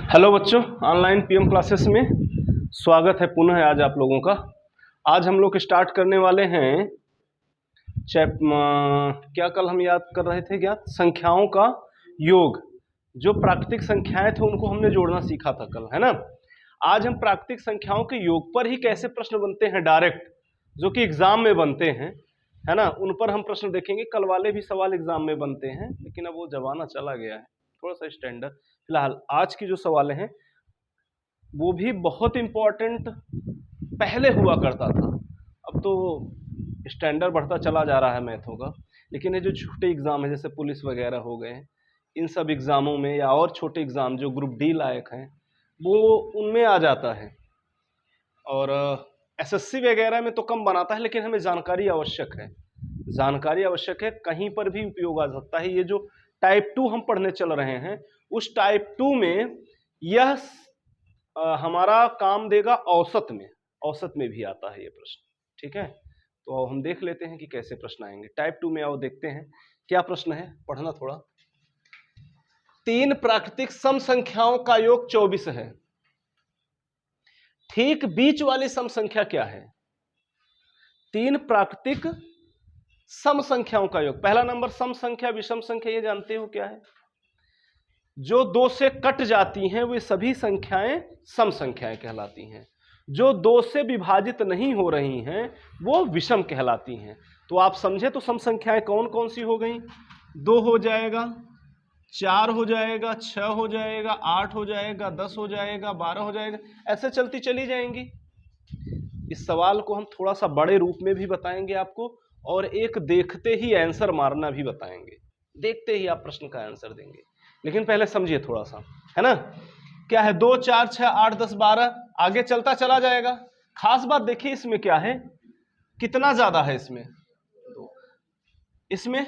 Hello बच्चों, online PM classes में स्वागत है पुनः आज आप लोगों का। आज हम लोग स्टार्ट करने वाले हैं क्या कल हम याद कर रहे थे, क्या संख्याओं का योग। जो प्राकृतिक संख्याएं थे उनको हमने जोड़ना सीखा था कल, है ना। आज हम प्राकृतिक संख्याओं के योग पर ही कैसे प्रश्न बनते हैं डायरेक्ट, जो कि एग्जाम में बनते हैं, है ना, उन पर हम प्रश्न देखेंगे। कल वाले भी सवाल एग्जाम में बनते हैं, लेकिन अब वो जमाना चला गया है, थोड़ा सा स्टैंडर्ड। फिलहाल आज की जो सवाल हैं वो भी बहुत इंपॉर्टेंट पहले हुआ करता था, अब तो स्टैंडर्ड बढ़ता चला जा रहा है मैथों का। लेकिन ये जो छोटे एग्जाम है जैसे पुलिस वगैरह हो गए, इन सब एग्जामों में या और छोटे एग्जाम जो ग्रुप डी लायक हैं वो उनमें आ जाता है। और एसएससी वगैरह में तो कम बनाता है, लेकिन हमें जानकारी आवश्यक है, जानकारी आवश्यक है, कहीं पर भी उपयोग आ सकता है। ये जो टाइप 2 हम पढ़ने चल रहे हैं, उस टाइप 2 में यह हमारा काम देगा औसत में, औसत में भी आता है ये प्रश्न, ठीक है। तो हम देख लेते हैं कि कैसे प्रश्न आएंगे टाइप 2 में। आओ देखते हैं क्या प्रश्न है, पढ़ना थोड़ा। 3 प्राकृतिक सम संख्याओं का योग 24 है, ठीक बीच वाली सम संख्या क्या है? 3 प्राकृतिक सम संख्याओं का योग। पहला नंबर सम संख्या विषम संख्या, ये जानते हो क्या है? जो 2 से कट जाती हैं वे सभी संख्याएं सम संख्याएं कहलाती हैं। जो 2 से विभाजित नहीं हो रही हैं वो विषम कहलाती हैं। तो आप समझे तो सम संख्याएं कौन कौन सी हो गई? 2 हो जाएगा, 4 हो जाएगा, 6 हो जाएगा, 8 हो जाएगा, 10 हो जाएगा, 12 हो जाएगा, ऐसे चलती चली जाएंगी। इस सवाल को हम थोड़ा सा बड़े रूप में भी बताएंगे आपको, और एक देखते ही आंसर मारना भी बताएंगे। देखते ही आप प्रश्न का आंसर देंगे, लेकिन पहले समझिए थोड़ा सा, है ना। क्या है? 2, 4, 6, 8, 10, 12, आगे चलता चला जाएगा। खास बात देखिए इसमें क्या है, कितना ज्यादा है इसमें? 2, इसमें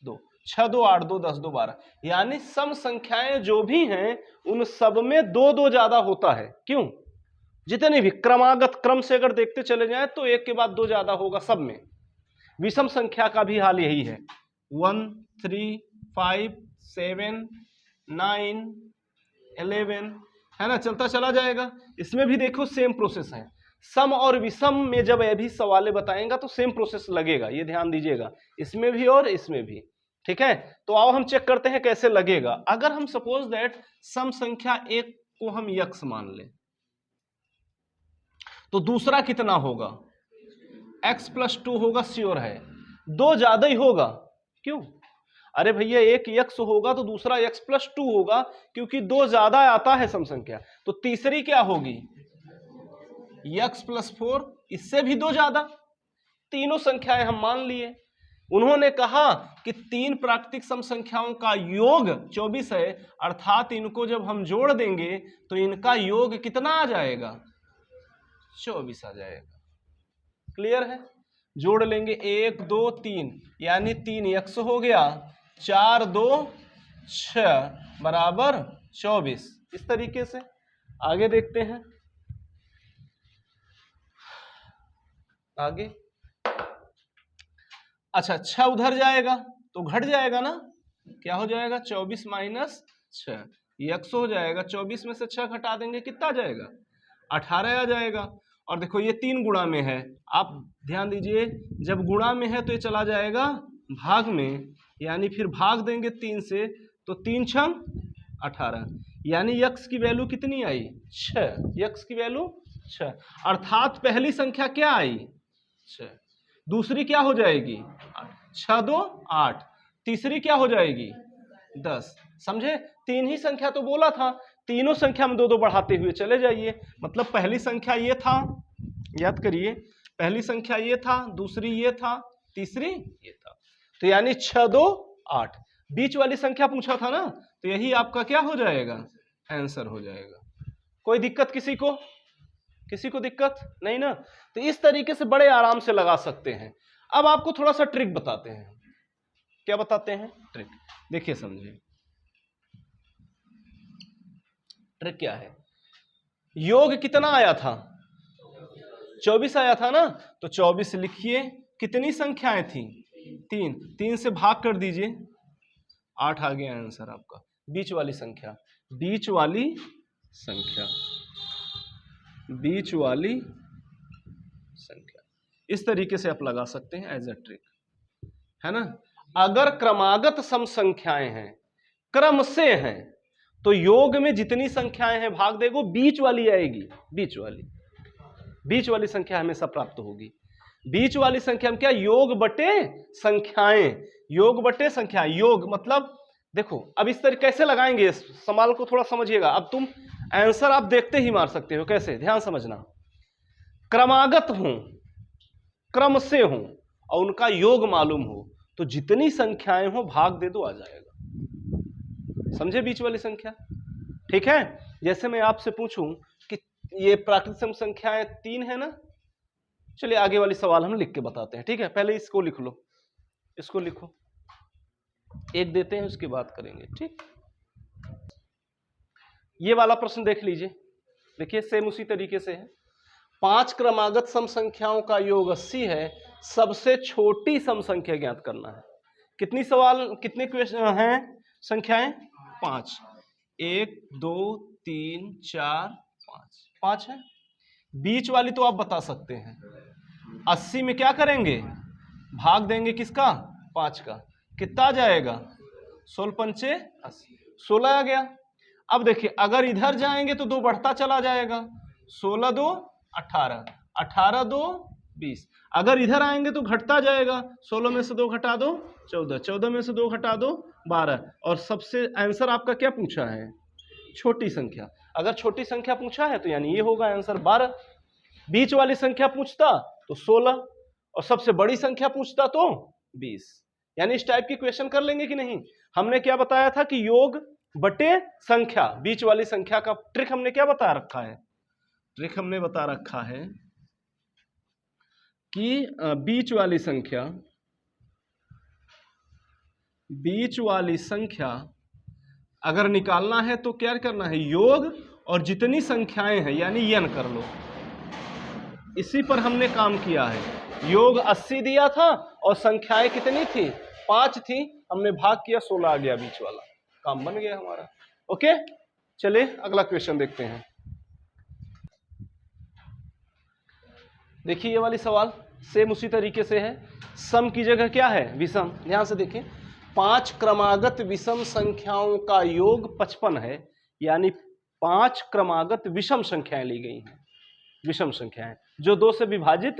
2, 6, 2, 8, 2, 10, 2, 12, यानी सम संख्याएं जो भी हैं उन सब में 2, 2 ज्यादा होता है। क्यों? जितने भी क्रमागत क्रम से अगर देखते चले जाएं तो एक के बाद 2 ज्यादा होगा सब में। विषम संख्या का भी हाल यही है, 1, 3, 5, 7, 9, 11, है ना, चलता चला जाएगा। इसमें भी देखो सेम प्रोसेस है। सम और विषम में जब ये भी सवाल बताएंगा तो सेम प्रोसेस लगेगा, ये ध्यान दीजिएगा, इसमें भी और इसमें भी, ठीक है। तो आओ हम चेक करते हैं कैसे लगेगा। अगर हम सपोज दैट सम संख्या 1 को हम यक्स मान लें तो दूसरा कितना होगा? x + 2 होगा, श्योर है। 2 ज्यादा ही होगा, क्यों? अरे भैया एक x होगा तो दूसरा x + 2 होगा, क्योंकि 2 ज्यादा आता है सम संख्या। तो तीसरी क्या होगी? x + 4, इससे भी 2 ज्यादा। तीनों संख्याएं हम मान लिए। उन्होंने कहा कि 3 प्राकृतिक सम संख्याओं का योग 24 है, अर्थात इनको जब हम जोड़ देंगे तो इनका योग कितना आ जाएगा? 24 आ जाएगा। क्लियर है? जोड़ लेंगे 1, 2, 3, यानी 3x हो गया, 4, 2, 6 बराबर 24। इस तरीके से आगे देखते हैं। आगे अच्छा, 6 उधर जाएगा तो घट जाएगा ना, क्या हो जाएगा? 24 - 6, x हो जाएगा। 24 में से 6 घटा देंगे, कितना आ जाएगा? 18 आ जाएगा। और देखो ये 3 गुणा में है, आप ध्यान दीजिए, जब गुणा में है तो ये चला जाएगा भाग में, यानी फिर भाग देंगे 3 से, तो 3 × 18, यानी x की वैल्यू कितनी आई? 6। x की वैल्यू 6, अर्थात पहली संख्या क्या आई? 6। दूसरी क्या हो जाएगी? 6, 2, 8। तीसरी क्या हो जाएगी? 10। समझे? 3 ही संख्या तो बोला था, तीनों संख्या में 2, 2 बढ़ाते हुए चले जाइए। मतलब पहली संख्या ये था, याद करिए, पहली संख्या ये था, दूसरी ये था, तीसरी ये था। तो यानी 6, 2, 8, बीच वाली संख्या पूछा था ना, तो यही आपका क्या हो जाएगा? आंसर हो जाएगा। कोई दिक्कत किसी को? किसी को दिक्कत नहीं ना? तो इस तरीके से बड़े आराम से लगा सकते हैं। अब आपको थोड़ा सा ट्रिक बताते हैं। क्या बताते हैं? ट्रिक। देखिए समझिए, ट्रिक क्या है। योग कितना आया था? 24 आया था ना, तो 24 लिखिए। कितनी संख्याएं थी? 3। 3 से भाग कर दीजिए, 8 आ गया आंसर आपका। बीच वाली संख्या, बीच वाली संख्या, बीच वाली संख्या, इस तरीके से आप लगा सकते हैं एज अ ट्रिक, है ना। अगर क्रमागत सम संख्याएं हैं, क्रम से हैं, तो योग में जितनी संख्याएं हैं भाग देगो बीच वाली आएगी, बीच वाली संख्या हमेशा प्राप्त होगी। बीच वाली संख्या में क्या, योग बटे संख्याएं, योग बटे संख्या, योग मतलब देखो अब इस तरह कैसे लगाएंगे, सवाल को थोड़ा समझिएगा। अब तुम आंसर आप देखते ही मार सकते हो, कैसे, ध्यान समझना। क्रमागत हो, क्रम से हो और उनका योग मालूम हो, तो जितनी संख्याएं हो भाग दे दो, आ जाएगा। समझे बीच वाली संख्या, ठीक है। जैसे मैं आपसे पूछूं कि ये प्राकृतिक सम संख्याएं 3 है ना, चलिए आगे वाली सवाल हम लिख के बताते हैं, ठीक है। पहले इसको लिख लो, इसको लिखो, एक देते हैं उसकी बात करेंगे, ठीक। ये वाला प्रश्न देख लीजिए, देखिए सेम उसी तरीके से है। 5 क्रमागत सम संख्याओं का योग 80 है, सबसे छोटी सम संख्या ज्ञात करना है। कितनी सवाल, कितने क्वेश्चन हैं, संख्याएं 5, 1 2 3 4 5, 5 है। बीच वाली तो आप बता सकते हैं, 80 में क्या करेंगे, भाग देंगे किसका, 5 का, कितना आ जाएगा, 16 पंचे 80, 16 आ गया। अब देखिए अगर इधर जाएंगे तो 2 बढ़ता चला जाएगा, 16 2 18, 18 2 20। अगर इधर आएंगे तो घटता जाएगा, 16 में से 2 घटा दो 14, 14 में से 2 घटा दो 12। और सबसे आंसर आपका क्या पूछा है, छोटी संख्या। अगर छोटी संख्या पूछा है तो यानी ये होगा आंसर 12। बीच वाली संख्या पूछता तो 16, और सबसे बड़ी संख्या पूछता तो 20। यानी इस टाइप की क्वेश्चन कर लेंगे कि नहीं। हमने क्या बताया था कि योग बटे संख्या, बीच वाली संख्या का ट्रिक हमने क्या बता रखा है, ट्रिक हमने बता रखा है कि बीच वाली संख्या, बीच वाली संख्या अगर निकालना है तो क्या करना है, योग और जितनी संख्याएं हैं यानी n कर लो। इसी पर हमने काम किया है। योग 80 दिया था और संख्याएं कितनी थी, 5 थी, हमने भाग किया, 16 आ गया बीच वाला, काम बन गया हमारा। ओके, चलिए अगला क्वेश्चन देखते हैं। देखिए ये वाली सवाल सेम उसी तरीके से है। सम की जगह क्या है, विषम। ध्यान से देखिए, 5 क्रमागत विषम संख्याओं का योग 55 है, यानी 5 क्रमागत विषम संख्याएं ली गई हैं। विषम संख्याएं जो 2 से विभाजित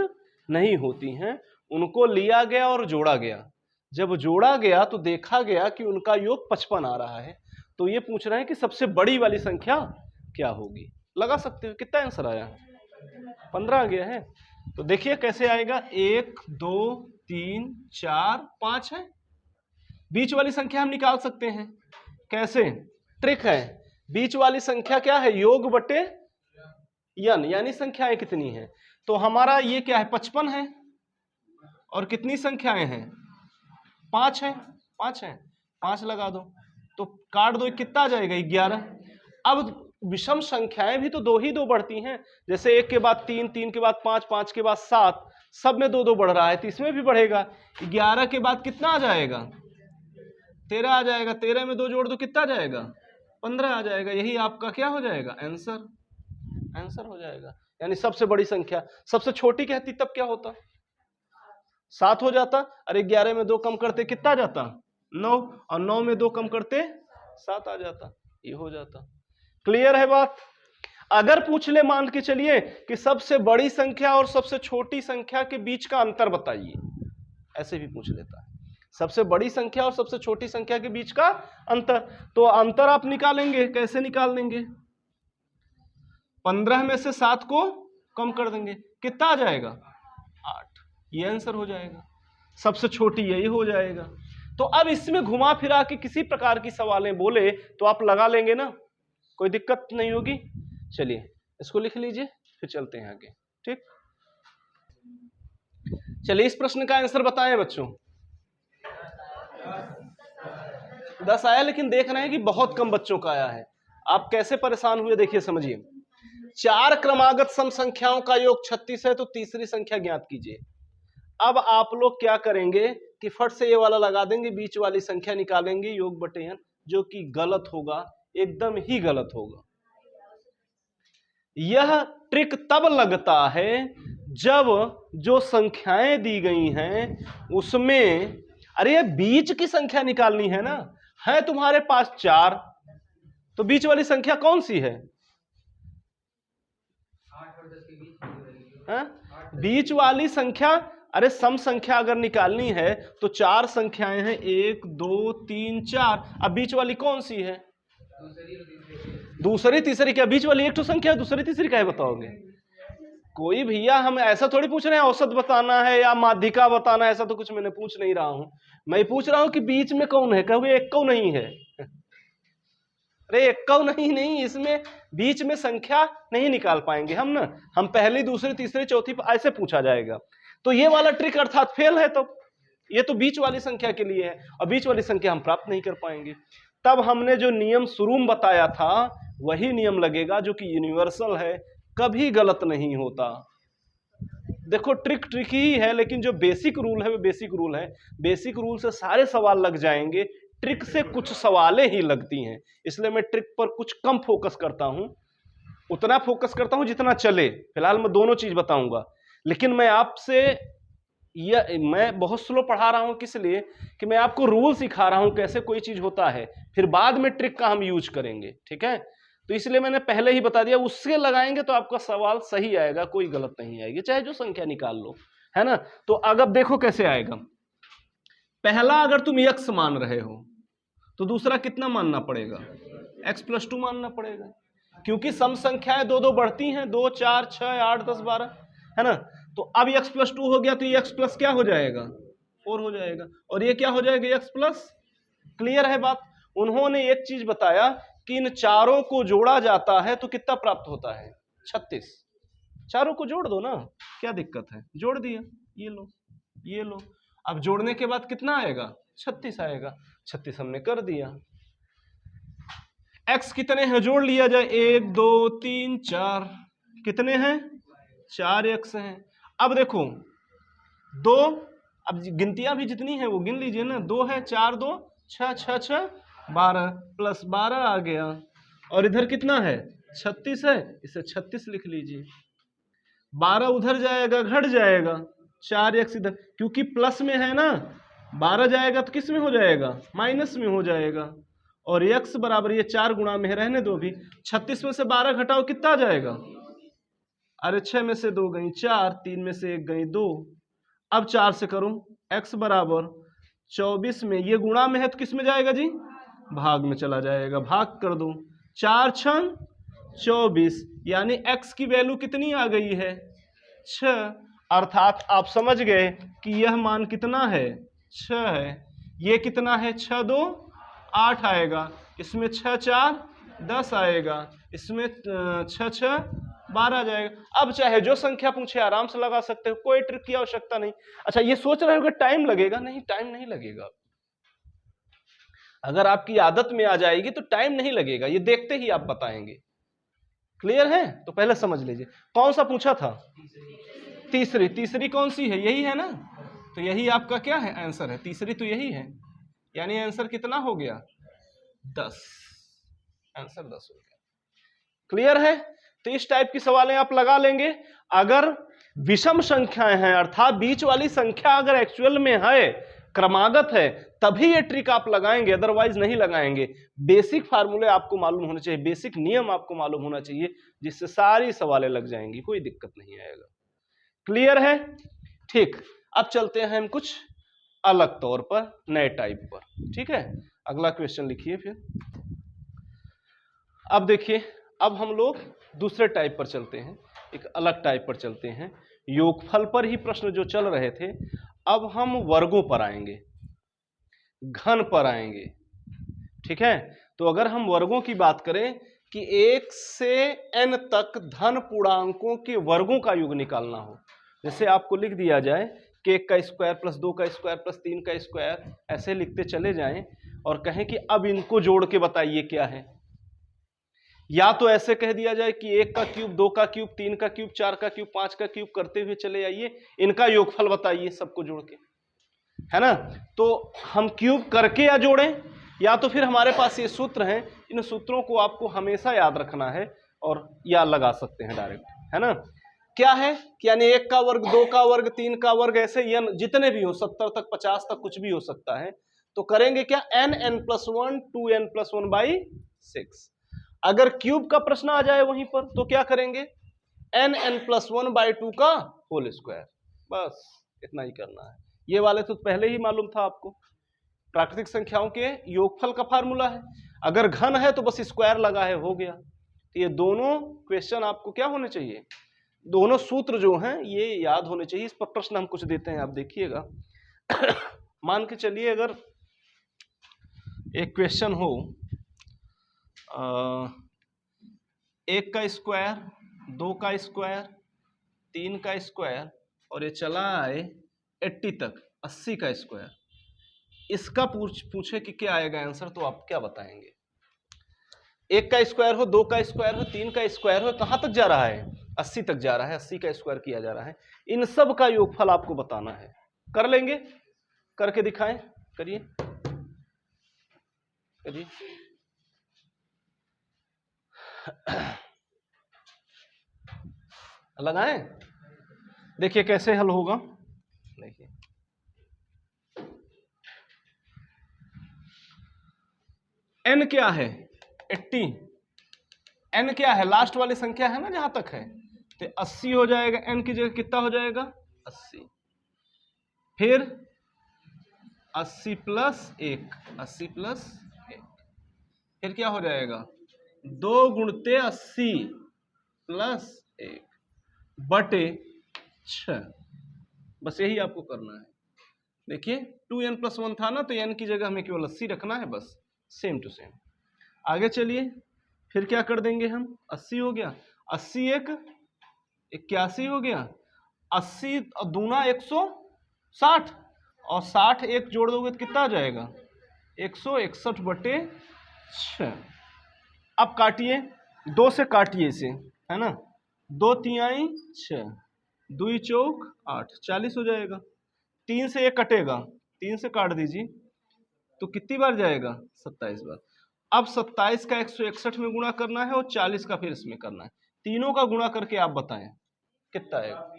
नहीं होती हैं, उनको लिया गया और जोड़ा गया। जब जोड़ा गया तो देखा गया कि उनका योग 55 आ रहा है। तो ये पूछ रहे हैं कि सबसे बड़ी वाली संख्या क्या होगी। लगा सकते हो, कितना आंसर आया, 15 आ गया है। तो देखिए कैसे आएगा, 1 2 3 4 5 है। बीच वाली संख्या हम निकाल सकते हैं, कैसे, ट्रिक है। बीच वाली संख्या क्या है, योग बटे n, यानी संख्याएं कितनी हैं। तो हमारा ये क्या है, 55 है, और कितनी संख्याएं हैं, 5 है, 5 है, 5 लगा दो तो काट दो, कितना आ जाएगा, 11। अब विषम संख्याएं भी तो 2 ही 2 बढ़ती हैं, जैसे 1 के बाद 3, 3 के बाद 5, 5 के बाद 7, सब में 2 2 बढ़ रहा है, तो इसमें भी बढ़ेगा। 11 के बाद कितना आ जाएगा, 13 आ जाएगा, 13 में 2 जोड़ दो, कितना आ जाएगा, 15 आ जाएगा। यही आपका क्या हो जाएगा, आंसर, आंसर हो जाएगा। यानी सबसे बड़ी संख्या, सबसे छोटी कहती तब क्या होता, 7 हो जाता। अरे 11 में 2 कम करते कितना आ जाता, 9, और 9 में 2 कम करते 7 आ जाता, ये हो जाता। क्लियर है बात। अगर पूछ ले, मान के चलिए कि सबसे बड़ी संख्या और सबसे छोटी संख्या के बीच का अंतर बताइए, ऐसे भी पूछ लेता है, सबसे बड़ी संख्या और सबसे छोटी संख्या के बीच का अंतर। तो अंतर आप निकालेंगे, कैसे निकाल देंगे, 15 में से 7 को कम कर देंगे, कितना आ जाएगा, 8, ये आंसर हो जाएगा। सबसे छोटी यही हो जाएगा। तो अब इसमें घुमा फिरा के किसी प्रकार की सवालें बोले तो आप लगा लेंगे ना, कोई दिक्कत नहीं होगी। चलिए इसको लिख लीजिए, फिर चलते हैं आगे, ठीक। चलिए इस प्रश्न का आंसर बताएं बच्चों। 10 आया, लेकिन देख रहे हैं कि बहुत कम बच्चों का आया है। आप कैसे परेशान हुए, देखिए समझिए। 4 क्रमागत सम संख्याओं का योग 36 है, तो तीसरी संख्या ज्ञात कीजिए। अब आप लोग क्या करेंगे कि फट से ये वाला लगा देंगे, बीच वाली संख्या निकालेंगे, योग बटे n, जो कि गलत होगा, एकदम ही गलत होगा। यह ट्रिक तब लगता है जब जो संख्याएं दी गई हैं उसमें, अरे ये बीच की संख्या निकालनी है ना, है तुम्हारे पास 4, तो बीच वाली संख्या कौन सी है? 8 और 10 के बीच है? बीच वाली संख्या, अरे सम संख्या अगर निकालनी है तो 4 संख्याएं हैं, 1 2 3 4। अब बीच वाली कौन सी है? दूसरी तीसरी। क्या बीच वाली एक तो संख्या है, दूसरी तीसरी क्या है बताओगे? कोई भैया, हम ऐसा थोड़ी पूछ रहे हैं औसत बताना है या माध्यिका बताना है, ऐसा तो कुछ मैंने पूछ नहीं रहा हूं। मैं पूछ रहा हूं कि बीच में कौन है, कहोगे एक कौ नहीं है। अरे एक कौ नहीं, इसमें बीच में संख्या नहीं निकाल पाएंगे हम ना, हम पहली दूसरी तीसरी चौथी ऐसे पूछा जाएगा। तो ये वाला ट्रिक अर्थात फेल है। तो ये तो बीच वाली संख्या के लिए है और बीच वाली संख्या हम प्राप्त नहीं कर पाएंगे। तब हमने जो नियम शुरू में बताया था वही नियम लगेगा जो कि यूनिवर्सल है, कभी गलत नहीं होता। देखो ट्रिक ही है, लेकिन जो बेसिक रूल है वो बेसिक रूल है। बेसिक रूल से सारे सवाल लग जाएंगे, ट्रिक से कुछ सवालें ही लगती हैं। इसलिए मैं ट्रिक पर कुछ कम फोकस करता हूं, उतना फोकस करता हूं जितना चले। फिलहाल मैं दोनों चीज बताऊंगा, लेकिन मैं आपसे मैं बहुत स्लो पढ़ा रहा हूं, किस लिए कि मैं आपको रूल सिखा रहा हूं कैसे कोई चीज होता है, फिर बाद में ट्रिक का हम यूज करेंगे। ठीक है, तो इसलिए मैंने पहले ही बता दिया, उससे लगाएंगे तो आपका सवाल सही आएगा, कोई गलत नहीं आएगी, चाहे जो संख्या निकाल लो, है ना। तो अगर देखो कैसे आएगा, पहला अगर तुम x मान रहे हो तो दूसरा कितना मानना पड़ेगा? x+2 मानना पड़ेगा, क्योंकि सम संख्याएं दो दो बढ़ती हैं, 2 4 6 8 10 12, है ना। तो अब x+2 हो गया तो ये x प्लस क्या हो जाएगा? 4 हो जाएगा, और ये क्या हो जाएगा? x+। क्लियर है बात? उन्होंने एक चीज बताया कि इन चारों को जोड़ा जाता है तो कितना प्राप्त होता है? 36। चारों को जोड़ दो ना, क्या दिक्कत है? जोड़ दिया, ये लो ये लो, अब जोड़ने के बाद कितना आएगा? 36 आएगा। 36 हमने कर दिया। x कितने हैं जोड़ लिया जाए, 1 2 3 4, कितने हैं? 4x हैं। अब देखो 2, अब गिनतियां भी जितनी है वो गिन लीजिए ना, 2 है, 4 2 6 6 6 12 प्लस 12 आ गया, और इधर कितना है? 36 है, इसे 36 लिख लीजिए। 12 उधर जाएगा घट जाएगा, 4x इधर, क्योंकि प्लस में है ना, 12 जाएगा तो किस में हो जाएगा? माइनस में हो जाएगा। और x बराबर ये 4 गुणा में है, रहने दो भी। 36 में से 12 घटाओ कितना आ जाएगा? अरे 6 में से 2 गई 4, 3 में से 1 गई 2। अब 4 से करो, x बराबर 24 में, ये गुणा में है तो किस में जाएगा जी? भाग में चला जाएगा, भाग कर दो। 4 6 24, यानी x की वैल्यू कितनी आ गई है? 6। अर्थात आप समझ गए कि यह मान कितना है? 6 है। ये कितना है? 6 2 8 आएगा, इसमें 6 4 10 आएगा, इसमें 6 6 12 जाएगा। अब चाहे जो संख्या पूछे आराम से लगा सकते हो, कोई ट्रिक की आवश्यकता नहीं। अच्छा ये सोच रहे हो कि टाइम लगेगा? नहीं, टाइम नहीं लगेगा। अगर आपकी आदत में आ जाएगी तो टाइम नहीं लगेगा, ये देखते ही आप बताएंगे। क्लियर है? तो पहले समझ लीजिए कौन सा पूछा था? तीसरी। तीसरी कौन सी है? यही है ना, तो यही आपका क्या है? आंसर है। तीसरी तो यही है, यानी आंसर कितना हो गया? 10। आंसर 10 हो गया। क्लियर है? तो इस टाइप की सवालें आप लगा लेंगे। अगर विषम संख्याएं हैं, अर्थात बीच वाली संख्या अगर एक्चुअल में है, क्रमागत है, तभी ये ट्रिक आप लगाएंगे, अदरवाइज नहीं लगाएंगे। बेसिक फार्मूले आपको मालूम होने चाहिए, बेसिक नियम आपको मालूम होना चाहिए, जिससे सारी सवालें लग जाएंगी, कोई दिक्कत नहीं आएगा। क्लियर है? ठीक, अब चलते हैं हम कुछ अलग तौर पर, नए टाइप पर। ठीक है, अगला क्वेश्चन लिखिए फिर। अब देखिए, अब हम लोग दूसरे टाइप पर चलते हैं, एक अलग टाइप पर चलते हैं। योगफल पर ही प्रश्न जो चल रहे थे, अब हम वर्गों पर आएंगे, घन पर आएंगे। ठीक है, तो अगर हम वर्गों की बात करें कि 1 से n तक धन पूर्णांकों के वर्गों का योग निकालना हो, जैसे आपको लिख दिया जाए कि 1 का स्क्वायर प्लस 2 का स्क्वायर प्लस 3 का स्क्वायर, ऐसे लिखते चले जाएं और कहें कि अब इनको जोड़ के बताइए क्या है। या तो ऐसे कह दिया जाए कि 1 का क्यूब, 2 का क्यूब, 3 का क्यूब, 4 का क्यूब, 5 का क्यूब करते हुए चले आइए, इनका योगफल बताइए सबको जोड़ के, है ना। तो हम क्यूब करके या जोड़ें? या तो फिर हमारे पास ये सूत्र हैं, इन सूत्रों को आपको हमेशा याद रखना है और या लगा सकते हैं डायरेक्ट, है ना। क्या है कि यानी 1 का वर्ग, 2 का वर्ग, 3 का वर्ग, ऐसे n जितने भी हो, 70 तक, 50 तक, कुछ भी हो सकता है। तो करेंगे क्या, n+1 2n+1/6। अगर क्यूब का प्रश्न आ जाए वहीं पर तो क्या करेंगे, n+1/2 का होल स्क्वायर। बस इतना ही करना है। ये वाले तो पहले ही मालूम था आपको, प्राकृतिक संख्याओं के योगफल का फार्मूला है। अगर घन है तो बस स्क्वायर लगा है, हो गया। तो ये दोनों क्वेश्चन आपको क्या होने चाहिए, दोनों सूत्र जो हैं ये याद होने चाहिए। इस पर प्रश्न हम कुछ देते हैं, आप देखिएगा। मान के चलिए अगर एक क्वेश्चन हो 1 का स्क्वायर, 2 का स्क्वायर, 3 का स्क्वायर और ये चला आए 80 तक, 80 का स्क्वायर, इसका पूछे कि क्या आएगा आंसर, तो आप क्या बताएंगे। 1 का स्क्वायर हो, 2 का स्क्वायर हो, 3 का स्क्वायर हो, कहां तक जा रहा है, 80 तक जा रहा है, 80 का स्क्वायर किया जा रहा है। इन सब का योगफल आपको बताना है। कर लेंगे, करके दिखाएं, करिए करिए। लगाएं, देखिए कैसे हल होगा। देखिए n क्या है, 80। n क्या है, लास्ट वाली संख्या है ना जहां तक है, तो 80 हो जाएगा। n की जगह कितना हो जाएगा, 80। फिर 80 + 1, 80 + 1, फिर क्या हो जाएगा, 2 × 80 + 1 बटे 6। बस यही आपको करना है। देखिए 2n+1 था ना, तो n की जगह हमें केवल 80 रखना है, बस सेम टू सेम। आगे चलिए, फिर क्या कर देंगे हम, 80 हो गया, 80 × 1 81 हो गया, 80 दूना 160 और 60 1 जोड़ दोगे तो कितना आ जाएगा, 161 बटे 6। अब काटिए, 2 से काटिए इसे, है ना, 2 तिहाई 6, 2 चौक 8, 40 हो जाएगा। 3 से 1 कटेगा, 3 से काट दीजिए तो कितनी बार जाएगा, 27 बार। अब 27 का 161 में गुणा करना है और 40 का फिर इसमें करना है। तीनों का गुणा करके आप बताएं कितना आएगा,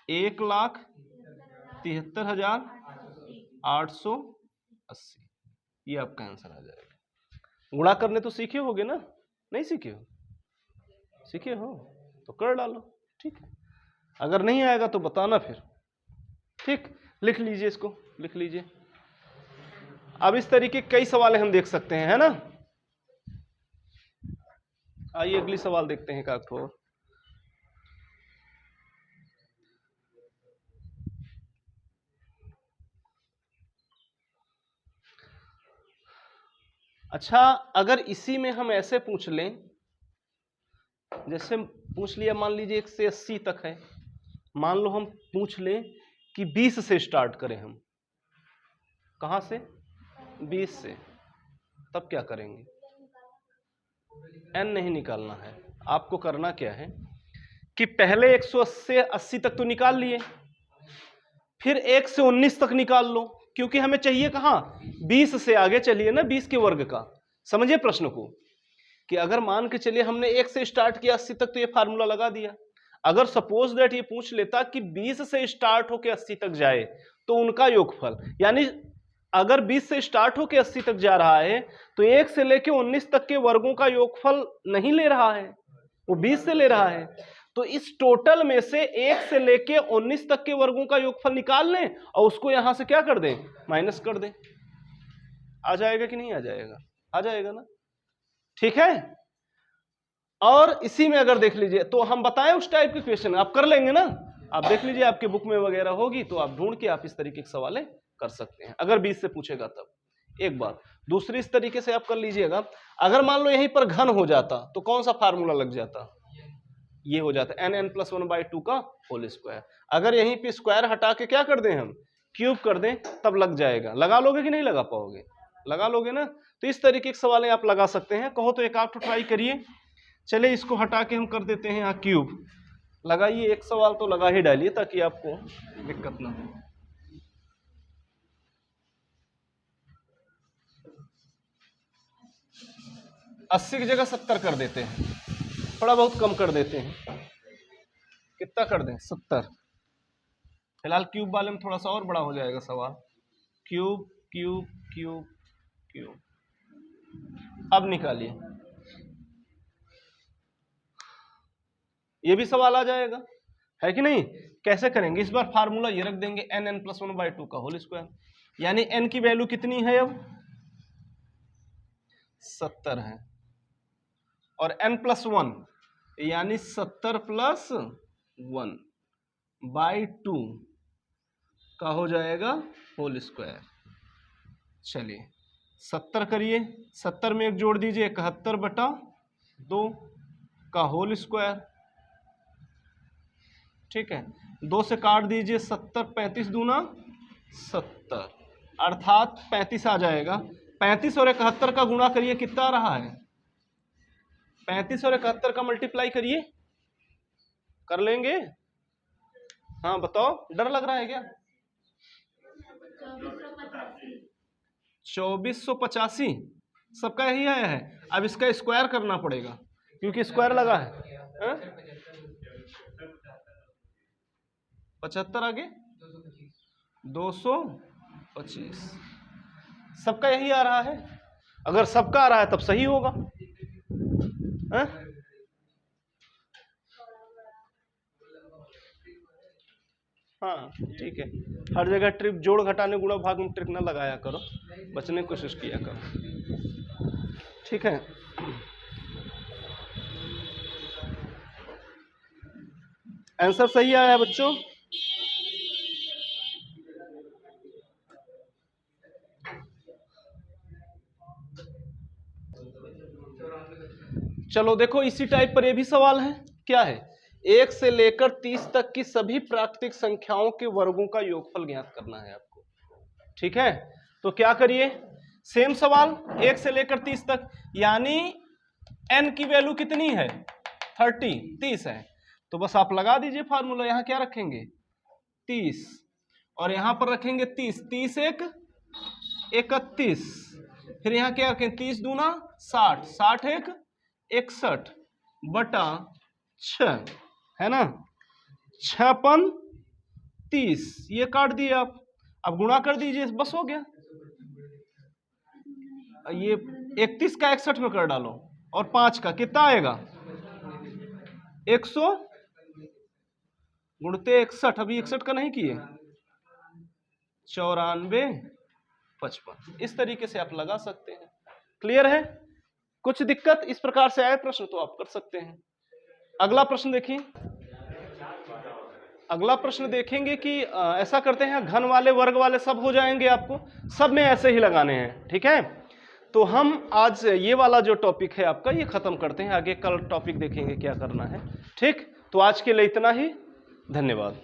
1,73,880। ये आपका आंसर आ जाएगा। गुणा करने तो सीखे होगे ना, नहीं सीखे हो, सीखे हो तो कर डालो, ठीक है। अगर नहीं आएगा तो बताना फिर, ठीक। लिख लीजिए, इसको लिख लीजिए। अब इस तरीके कई सवाल हम देख सकते हैं, है ना। आइए अगली सवाल देखते हैं एक और। अच्छा, अगर इसी में हम ऐसे पूछ लें, जैसे पूछ लिया, मान लीजिए 1 से 80 तक है, मान लो हम पूछ लें कि 20 से स्टार्ट करें हम, कहां से, 20 से, तब क्या करेंगे, n नहीं निकालना है। आपको करना क्या है कि पहले 180 तक तो निकाल लिए, फिर 1 से 19 तक निकाल लो, क्योंकि हमें चाहिए कहां, 20 से आगे चलिए ना, 20 के वर्ग का। समझिए प्रश्न को, कि अगर मान के चलिए हमने 1 से स्टार्ट किया 80 तक, तो ये फार्मूला लगा दिया। अगर सपोज दैट ये पूछ लेता कि 20 से स्टार्ट होकर 80 तक जाए तो उनका योगफल, यानी अगर 20 से स्टार्ट होकर 80 तक जा रहा है तो 1 से लेकर 19 तक के वर्गों का योगफल नहीं ले रहा है, वो 20 से ले रहा है। तो इस टोटल में से 1 से लेके 19 तक के वर्गों का योगफल निकाल लें और उसको यहां से क्या कर दें, माइनस कर दें। आ जाएगा कि नहीं आ जाएगा, आ जाएगा ना, ठीक है। और इसी में अगर देख लीजिए, तो हम बताएं उस टाइप के क्वेश्चन आप कर लेंगे ना, आप देख लीजिए आपके बुक में वगैरह होगी, तो आप ढूंढ के आप इस तरीके के सवाल कर सकते हैं, अगर 20 से पूछेगा तब। एक बात, दूसरी इस तरीके से आप कर लीजिएगा, अगर मान लो यहीं पर घन हो जाता तो कौन सा फार्मूला लग जाता, ये हो जाता n+1/2 का होल स्क्वायर। अगर यहीं पे स्क्वायर हटा के क्या कर दें हम, क्यूब कर दें, तब लग जाएगा। लगा लोगे कि नहीं लगा पाओगे, लगा लोगे ना। तो इस तरीके के सवाल आप लगा सकते हैं, कहो तो एक आप ट्राई करिए। चले इसको हटा के हम कर देते हैं यहाँ क्यूब, लगाइए, एक सवाल तो लगा ही डालिए ताकि आपको दिक्कत ना हो। 80 की जगह 70 कर देते हैं, थोड़ा बहुत कम कर देते हैं। कितना कर दें? 70। फिलहाल क्यूब वाले में थोड़ा सा और बड़ा हो जाएगा सवाल। Cube cube cube cube. अब निकालिए, ये भी सवाल आ जाएगा, है कि नहीं? कैसे करेंगे? इस बार फार्मूला ये रख देंगे, n + 1/2 का होल स्क्वायर, यानी n की वैल्यू कितनी है अब? 70 है, और n + 1 यानी 70 + 1/2 का हो जाएगा होल स्क्वायर। चलिए 70 करिए, 70 में एक जोड़ दीजिए, 71/2 का होल स्क्वायर। ठीक है, 2 से काट दीजिए, 70 35 दूना 70, अर्थात 35 आ जाएगा। 35 और 71 का गुणा करिए, कितना आ रहा है? 35 और 71 का मल्टीप्लाई करिए, कर लेंगे? हाँ बताओ, डर लग रहा है क्या? 2485 सबका यही आया है। अब इसका स्क्वायर करना पड़ेगा क्योंकि स्क्वायर लगा है। 75 आगे 225, सबका यही आ रहा है। अगर सबका आ रहा है तब सही होगा। हाँ ठीक है, हर जगह ट्रिप जोड़ घटाने गुणा भाग में ट्रिक ना लगाया करो, बचने की कोशिश किया करो। ठीक है, आंसर सही आया है बच्चों? चलो देखो, इसी टाइप पर ये भी सवाल है। क्या है? 1 से लेकर 30 तक की सभी प्राकृतिक संख्याओं के वर्गों का योगफल ज्ञात करना है आपको। ठीक है, तो क्या करिए, सेम सवाल, 1 से लेकर 30 तक, यानी n की वैल्यू कितनी है? 30 है, तो बस आप लगा दीजिए फार्मूला। यहां क्या रखेंगे? 30, और यहां पर रखेंगे 30, 30 1 31, फिर यहां क्या रखें? 30 दूना 60, 60 1 61/6, है ना? 6 30, ये काट दिए आप, अब गुणा कर दीजिए, बस हो गया। ये 31 का 61 में कर डालो, और 5 का कितना आएगा? 100 गुणते 61, अभी 61 का नहीं किए, 94/55। इस तरीके से आप लगा सकते हैं। क्लियर है? कुछ दिक्कत इस प्रकार से आए प्रश्न तो आप कर सकते हैं। अगला प्रश्न देखिए, अगला प्रश्न देखेंगे कि ऐसा करते हैं, घन वाले वर्ग वाले सब हो जाएंगे, आपको सब में ऐसे ही लगाने हैं। ठीक है, तो हम आज ये वाला जो टॉपिक है आपका ये खत्म करते हैं, आगे कल टॉपिक देखेंगे क्या करना है। ठीक, तो आज के लिए इतना ही, धन्यवाद।